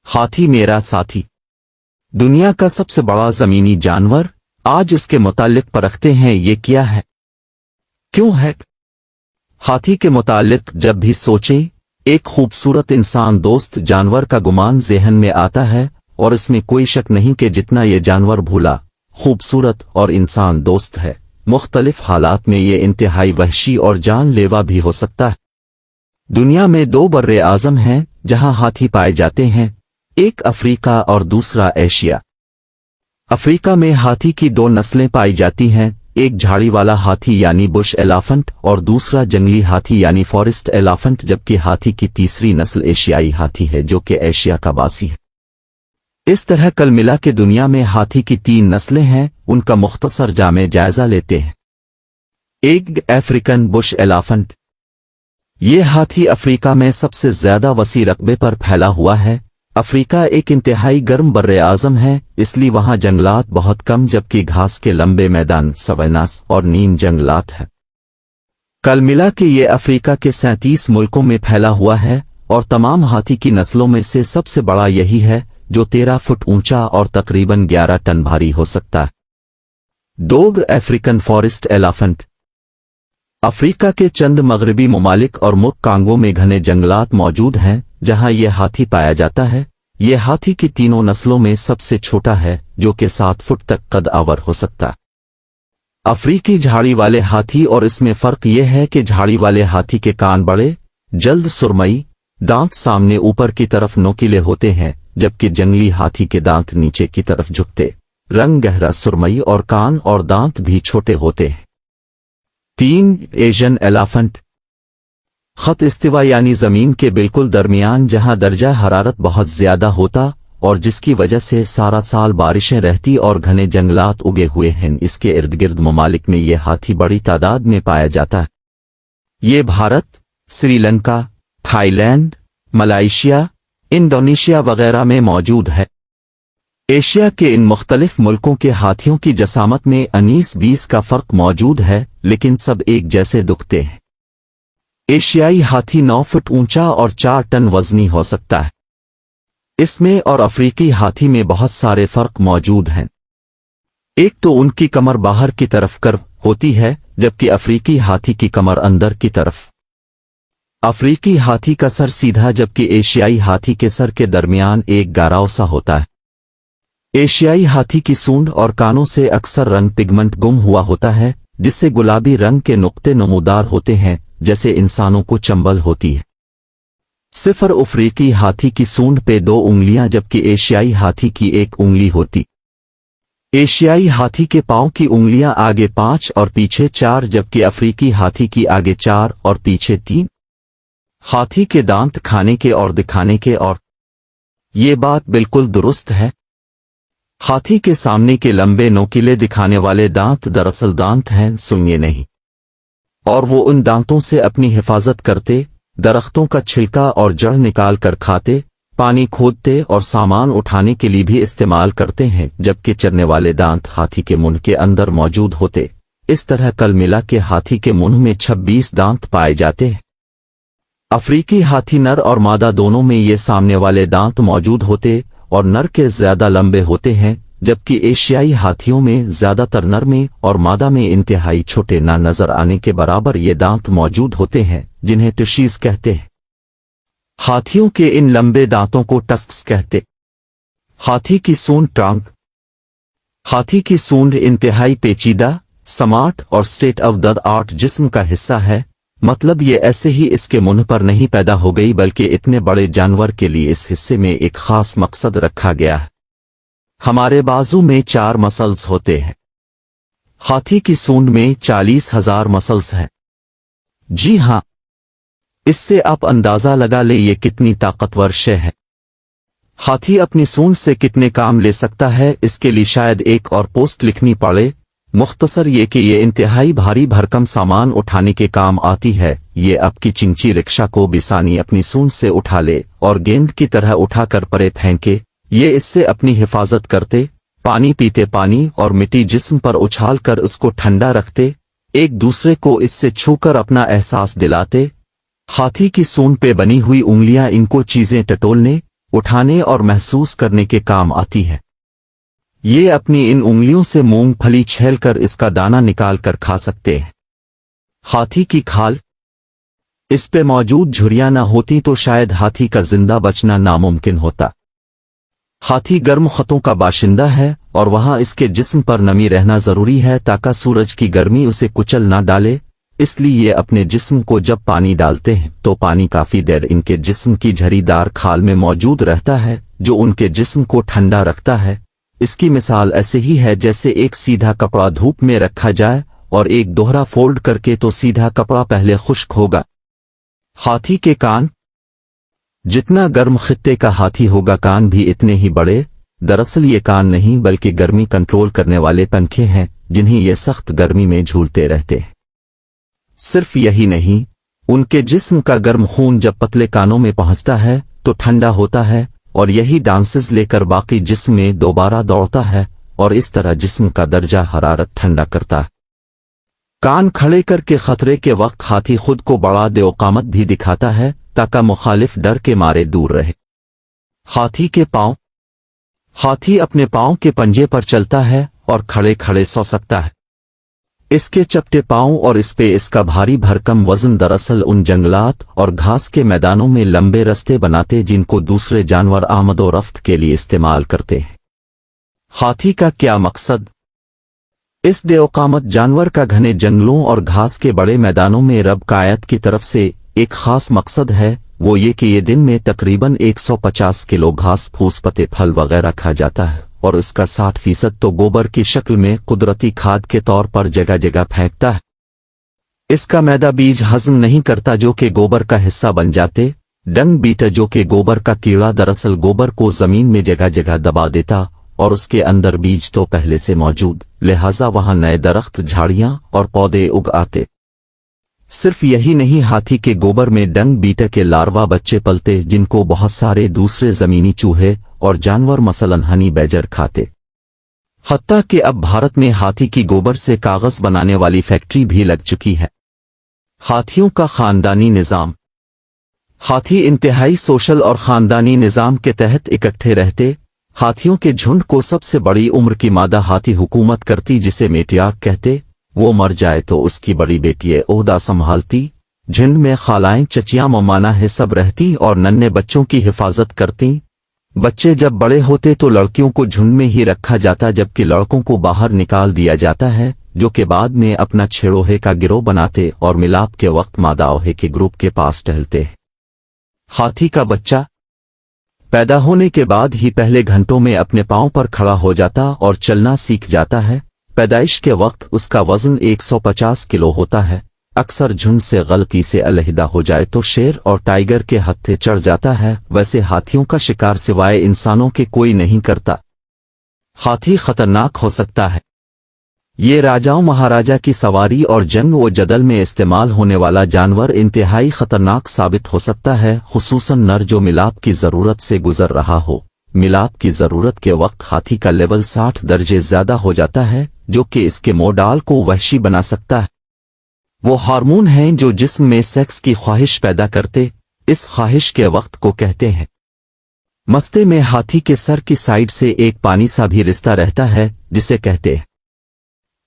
हाथी मेरा साथी। दुनिया का सबसे बड़ा जमीनी जानवर। आज इसके मुतालिक परखते हैं ये क्या है, क्यों है। हाथी के मुतालिक जब भी सोचे, एक खूबसूरत इंसान दोस्त जानवर का गुमान ज़हन में आता है, और इसमें कोई शक नहीं कि जितना ये जानवर भूला, खूबसूरत और इंसान दोस्त है, मुख्तलिफ हालात में ये इंतहाई वहशी और जानलेवा भी हो सकता है। दुनिया में दो बर्रे आज़म हैं जहां हाथी पाए जाते हैं, एक अफ्रीका और दूसरा एशिया। अफ्रीका में हाथी की दो नस्लें पाई जाती हैं, एक झाड़ी वाला हाथी यानी बुश एलाफेंट और दूसरा जंगली हाथी यानी फॉरेस्ट एलाफेंट, जबकि हाथी की तीसरी नस्ल एशियाई हाथी है जो कि एशिया का वासी है। इस तरह कल मिला के दुनिया में हाथी की तीन नस्लें हैं, उनका मुख्तसर जामे जायजा लेते हैं। एक अफ्रीकन बुश एलाफेंट। ये हाथी अफ्रीका में सबसे ज्यादा वसी रकबे पर फैला हुआ है। अफ्रीका एक इंतहाई गर्म बर्रे आज़म है, इसलिए वहां जंगलात बहुत कम, जबकि घास के लंबे मैदान सवैनास और नीम जंगलात हैं। कल मिला के ये अफ्रीका के 37 मुल्कों में फैला हुआ है, और तमाम हाथी की नस्लों में से सबसे बड़ा यही है जो 13 फुट ऊंचा और तकरीबन 11 टन भारी हो सकता है। डोग अफ्रीकन फॉरेस्ट एलाफेंट। अफ्रीका के चंद मगरबी ममालिक और मुल्क कांगो में घने जंगलात मौजूद हैं जहां यह हाथी पाया जाता है। यह हाथी की तीनों नस्लों में सबसे छोटा है, जो कि 7 फुट तक कद आवर हो सकता है। अफ्रीकी झाड़ी वाले हाथी, और इसमें फर्क यह है कि झाड़ी वाले हाथी के कान बड़े, जल्द सुरमई, दांत सामने ऊपर की तरफ नोकीले होते हैं, जबकि जंगली हाथी के दांत नीचे की तरफ झुकते, रंग गहरा सुरमई और कान और दांत भी छोटे होते हैं। 3 एशियन एलाफेंट। खत इस्तिवा यानी जमीन के बिल्कुल दरमियान, जहां दर्जा हरारत बहुत ज्यादा होता और जिसकी वजह से सारा साल बारिशें रहती और घने जंगलात उगे हुए हैं, इसके इर्द गिर्द ममालिक में ये हाथी बड़ी तादाद में पाया जाता है। ये भारत, श्रीलंका, थाईलैंड, मलाइशिया, इंडोनेशिया वगैरह में मौजूद है। एशिया के इन मुख्तलिफ मुल्कों के हाथियों की जसामत में 19-20 का फर्क मौजूद है, लेकिन सब एक जैसे दुखते हैं। एशियाई हाथी 9 फुट ऊंचा और 4 टन वजनी हो सकता है। इसमें और अफ्रीकी हाथी में बहुत सारे फर्क मौजूद हैं। एक तो उनकी कमर बाहर की तरफ कर्व होती है, जबकि अफ्रीकी हाथी की कमर अंदर की तरफ। अफ्रीकी हाथी का सर सीधा, जबकि एशियाई हाथी के सर के दरमियान एक गाराव सा होता है। एशियाई हाथी की सूंड और कानों से अक्सर रंग पिगमेंट गुम हुआ होता है, जिससे गुलाबी रंग के नुक्ते नमूदार होते हैं, जैसे इंसानों को चंबल होती है। सिफर अफ्रीकी हाथी की सूंड पे 2 उंगलियां, जबकि एशियाई हाथी की 1 उंगली होती। एशियाई हाथी के पांव की उंगलियां आगे 5 और पीछे 4, जबकि अफ्रीकी हाथी की आगे 4 और पीछे 3। हाथी के दांत खाने के और दिखाने के, और ये बात बिल्कुल दुरुस्त है। हाथी के सामने के लंबे नोकीले दिखाने वाले दांत दरअसल दांत हैं, सुनिए नहीं, और वो उन दांतों से अपनी हिफाजत करते, दरख्तों का छिलका और जड़ निकाल कर खाते, पानी खोदते और सामान उठाने के लिए भी इस्तेमाल करते हैं, जबकि चरने वाले दांत हाथी के मुंह के अंदर मौजूद होते। इस तरह कल मिला के हाथी के मुंह में 26 दांत पाए जाते हैं। अफ्रीकी हाथी नर और मादा दोनों में ये सामने वाले दांत मौजूद होते और नर के ज्यादा लंबे होते हैं, जबकि एशियाई हाथियों में ज्यादातर नर में और मादा में इंतहाई छोटे ना नजर आने के बराबर ये दांत मौजूद होते हैं, जिन्हें टशीज कहते हैं। हाथियों के इन लंबे दांतों को टस्क्स कहते। हाथी की सूंड ट्रंक। हाथी की सूंड इंतहाई पेचीदा, स्मार्ट और स्टेट ऑफ द आर्ट जिस्म का हिस्सा है। मतलब ये ऐसे ही इसके मुंह पर नहीं पैदा हो गई, बल्कि इतने बड़े जानवर के लिए इस हिस्से में एक खास मकसद रखा गया है। हमारे बाजू में 4 मसल्स होते हैं। हाथी की सूंड में 40,000 मसल्स हैं। जी हां, इससे आप अंदाजा लगा ले ये कितनी ताकतवर शय है। हाथी अपनी सूंड से कितने काम ले सकता है, इसके लिए शायद एक और पोस्ट लिखनी पड़े। मुख्तसर ये कि ये इंतहाई भारी भरकम सामान उठाने के काम आती है। ये आपकी चिंची रिक्शा को बिसानी अपनी सूंड से उठा ले और गेंद की तरह उठाकर परे फेंके। ये इससे अपनी हिफाजत करते, पानी पीते, पानी और मिट्टी जिस्म पर उछाल कर उसको ठंडा रखते, एक दूसरे को इससे छूकर अपना एहसास दिलाते। हाथी की सूंड पे बनी हुई उंगलियां इनको चीजें टटोलने, उठाने और महसूस करने के काम आती है। ये अपनी इन उंगलियों से मूंगफली छेलकर इसका दाना निकाल कर खा सकते हैं। हाथी की खाल, इस पे मौजूद झुर्रियां न होती तो शायद हाथी का जिंदा बचना नामुमकिन होता। हाथी गर्म खतों का बाशिंदा है और वहां इसके जिस्म पर नमी रहना जरूरी है ताकि सूरज की गर्मी उसे कुचल ना डाले। इसलिए ये अपने जिस्म को जब पानी डालते हैं तो पानी काफी देर इनके जिस्म की झरीदार खाल में मौजूद रहता है जो उनके जिस्म को ठंडा रखता है। इसकी मिसाल ऐसे ही है जैसे एक सीधा कपड़ा धूप में रखा जाए और एक दोहरा फोल्ड करके तो सीधा कपड़ा पहले खुश्क होगा। हाथी के कान, जितना गर्म खित्ते का हाथी होगा कान भी इतने ही बड़े। दरअसल ये कान नहीं बल्कि गर्मी कंट्रोल करने वाले पंखे हैं जिन्हें ये सख्त गर्मी में झूलते रहते हैं। सिर्फ यही नहीं, उनके जिस्म का गर्म खून जब पतले कानों में पहुंचता है तो ठंडा होता है और यही डांसेस लेकर बाकी जिस्म में दोबारा दौड़ता है और इस तरह जिस्म का दर्जा हरारत ठंडा करता है। कान खड़े करके खतरे के वक्त हाथी खुद को बड़ा देओकामत भी दिखाता है ताकि मुखालिफ डर के मारे दूर रहे। हाथी के पांव, हाथी अपने पांव के पंजे पर चलता है और खड़े खड़े सो सकता है। इसके चपटे पांव और इस पे इसका भारी भरकम वजन दरअसल उन जंगलात और घास के मैदानों में लंबे रास्ते बनाते जिनको दूसरे जानवर आमदो रफ्त के लिए इस्तेमाल करते हैं। हाथी का क्या मकसद? इस देओकामत जानवर का घने जंगलों और घास के बड़े मैदानों में रब कायत की तरफ से एक खास मकसद है, वो ये कि ये दिन में तकरीबन 150 किलो घास फूस पत्ते फल वगैरह खा जाता है और इसका 60% तो गोबर की शक्ल में कुदरती खाद के तौर पर जगह जगह फेंकता है। इसका मैदा बीज हजम नहीं करता जो कि गोबर का हिस्सा बन जाते। डंग बीटर जो कि गोबर का कीड़ा दरअसल गोबर को जमीन में जगह जगह दबा देता और उसके अंदर बीज तो पहले से मौजूद, लिहाजा वहां नए दरख्त, झाड़ियां और पौधे उग आते। सिर्फ यही नहीं, हाथी के गोबर में डंग बीटर के लार्वा बच्चे पलते जिनको बहुत सारे दूसरे जमीनी चूहे और जानवर मसलन हनी बैजर खाते। हत्ता कि अब भारत में हाथी की गोबर से कागज बनाने वाली फैक्ट्री भी लग चुकी है। हाथियों का खानदानी निजाम, हाथी इंतहाई सोशल और खानदानी निजाम के तहत इकट्ठे रहते। हाथियों के झुंड को सबसे बड़ी उम्र की मादा हाथी हुकूमत करती जिसे मेटियार कहते। वो मर जाए तो उसकी बड़ी बेटी ओहदा संभालती। झुंड में खालाएं, चचियां, ममाना है सब रहती और नन्हे बच्चों की हिफाजत करती। बच्चे जब बड़े होते तो लड़कियों को झुंड में ही रखा जाता जबकि लड़कों को बाहर निकाल दिया जाता है जो कि बाद में अपना छेड़ोहे का गिरोह बनाते और मिलाप के वक्त मादा ओहे के ग्रुप के पास टहलते। हाथी का बच्चा पैदा होने के बाद ही पहले घंटों में अपने पांव पर खड़ा हो जाता और चलना सीख जाता है। पैदाइश के वक्त उसका वजन 150 किलो होता है। अक्सर झुंड से गलती से अलहदा हो जाए तो शेर और टाइगर के हत्थे चढ़ जाता है। वैसे हाथियों का शिकार सिवाय इंसानों के कोई नहीं करता। हाथी खतरनाक हो सकता है। ये राजाओं महाराजा की सवारी और जंग व जदल में इस्तेमाल होने वाला जानवर इंतहाई खतरनाक साबित हो सकता है, खुसूसन नर जो मिलाप की जरूरत से गुजर रहा हो। मिलाप की जरूरत के वक्त हाथी का लेवल 60 दर्जे ज्यादा हो जाता है जो कि इसके मोडाल को वहशी बना सकता है। वो हार्मोन हैं जो जिस्म में सेक्स की ख्वाहिश पैदा करते। इस ख्वाहिश के वक्त को कहते हैं मस्ते में हाथी के सर की साइड से एक पानी सा भी रिश्ता रहता है जिसे कहते हैं।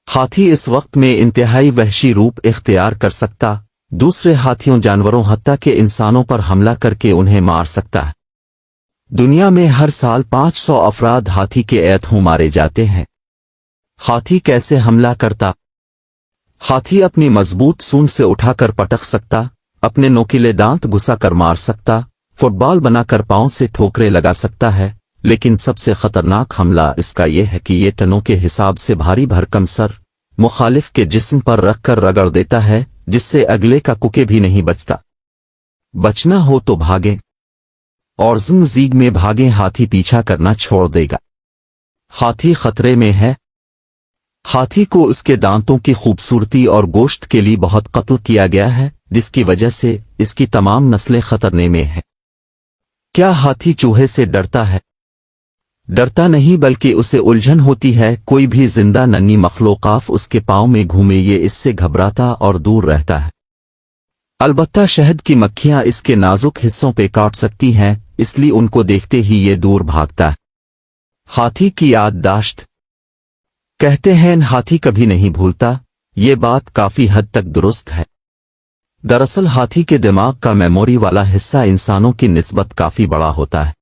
हाथी इस वक्त में इंतहाई वहशी रूप इख्तियार कर सकता, दूसरे हाथियों जानवरों हत्ता के इंसानों पर हमला करके उन्हें मार सकता है। दुनिया में हर साल 500 अफराद हाथी के ऐतों मारे जाते हैं। हाथी कैसे हमला करता? हाथी अपनी मजबूत सूंड से उठाकर पटक सकता, अपने नोकीले दांत घुसा कर मार सकता, फुटबॉल बनाकर पांव से ठोकरे लगा सकता है। लेकिन सबसे खतरनाक हमला इसका यह है कि ये टनों के हिसाब से भारी भरकम सर मुखालिफ के जिस्म पर रखकर रगड़ देता है जिससे अगले का कुके भी नहीं बचता। बचना हो तो भागें और ज़िंग में भागें, हाथी पीछा करना छोड़ देगा। हाथी खतरे में है। हाथी को उसके दांतों की खूबसूरती और गोश्त के लिए बहुत कत्ल किया गया है जिसकी वजह से इसकी तमाम नस्लें खतरने में हैं। क्या हाथी चूहे से डरता है? डरता नहीं बल्कि उसे उलझन होती है। कोई भी जिंदा नन्ही मखलूकात उसके पांव में घूमे ये इससे घबराता और दूर रहता है। अलबत्ता शहद की मक्खियां इसके नाजुक हिस्सों पे काट सकती हैं اس لیے ان کو دیکھتے ہی یہ دور بھاگتا ہے۔ ہاتھی کی یادداشت۔ کہتے ہیں ہاتھی کبھی نہیں بھولتا، یہ بات کافی حد تک درست ہے۔ دراصل ہاتھی کے دماغ کا میموری والا حصہ انسانوں کی نسبت کافی بڑا ہوتا ہے۔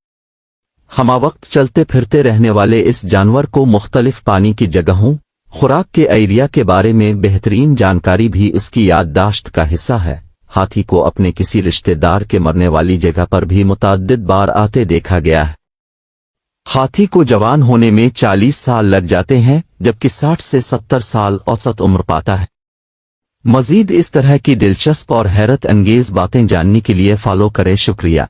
ہمہ وقت چلتے پھرتے رہنے والے اس جانور کو مختلف پانی کی جگہوں، خوراک کے ایریا کے بارے میں بہترین جانکاری بھی اس کی یادداشت کا حصہ ہے۔ ہاتھی کو اپنے کسی رشتہ دار کے مرنے والی جگہ پر بھی متعدد بار آتے دیکھا گیا ہے۔ ہاتھی کو جوان ہونے میں 40 سال لگ جاتے ہیں، جبکہ 60 سے 70 سال اوسط عمر پاتا ہے۔ مزید اس طرح کی دلچسپ اور حیرت انگیز باتیں جاننے کے لیے فالو کریں۔ شکریہ۔